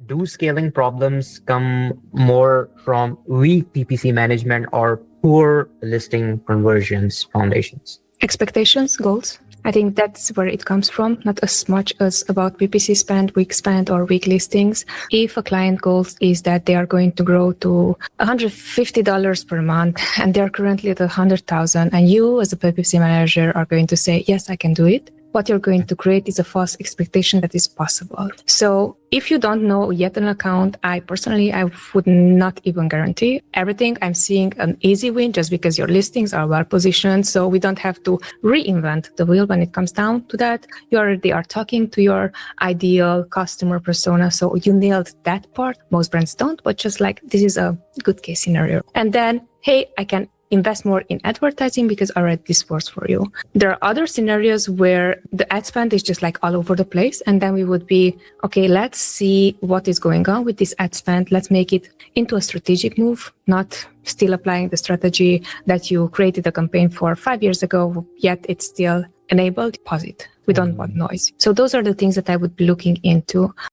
Do scaling problems come more from weak PPC management or poor listing conversions foundations? Expectations, goals. I think that's where it comes from, not as much as about PPC spend, or weak listings. If a client goal is that they are going to grow to $150 per month and they're currently at 100,000, and you as a PPC manager are going to say, yes, I can do it, what you're going to create is a false expectation that is possible. So if you don't know yet an account, I would not even guarantee everything. I'm seeing an easy win just because your listings are well positioned. So we don't have to reinvent the wheel when it comes down to that. You already are talking to your ideal customer persona. So you nailed that part. Most brands don't, but just like this is a good case scenario. And then, hey, I can invest more in advertising because already this works for you. There are other scenarios where the ad spend is just like all over the place. And then we would be, okay, let's see what is going on with this ad spend. Let's make it into a strategic move, not still applying the strategy that you created a campaign for 5 years ago, yet it's still enabled. Pause it. We don't want noise. So those are the things that I would be looking into.